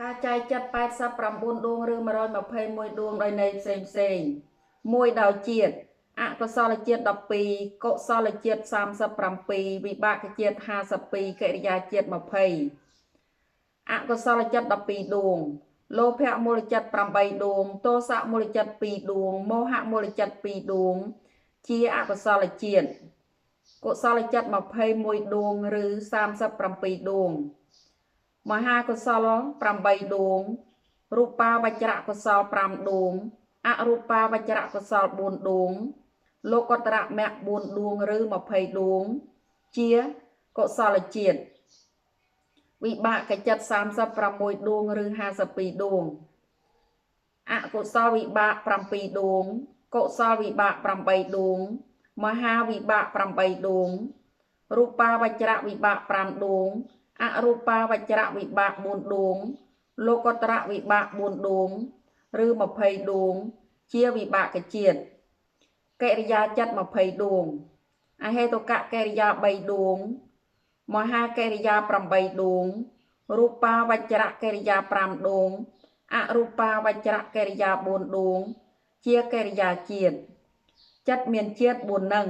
ការចែកចិត្ត89ដួងឬ121ដួងដោយនៃផ្សេងមួយដោយជាតិអកុសលជាតិ12កុសលជាតិ37វិបាកជាតិ52កិរិយាជាតិ20អកុសលចិត្ត12ដួងលោភៈមូលចិត្ត8ដួងទោសៈមូលចិត្ត2ដួងមោហៈមូលចិត្ត2ដួងជាអកុសលជាតិកុសលចិត្ត21ដួងឬ37ដួងមហាកុសល8ដួងរូបាវចរកុសល5ដួងអរូបាវចរកុសល4ដួងលោកុត្តរមគ្គ4ដួងឬ20ដួងជាកុសលជាតិវិបាកចិត្ត36ដួងឬ52ដួងអកុសលវិបាក7ដួងកុសលវិបាក8ដួងមហាវិបាក8ដួងរូបាវចរវិបាក5ដួងអរូបាវចរវិបាក4ដួងលោកុត្តរវិបាក4ដួងឬ20ដួងជាវិបាកជាតិកិរិយាចិត្ត20ដួងអហេតុកកិរិយា3ដួងមហាកិរិយា8ដួងរូបាវចរកិរិយា5ដួងអរូបាវចរកិរិយា4ដួងជាកិរិយាជាតិចិត្តមានជាតិ4នឹង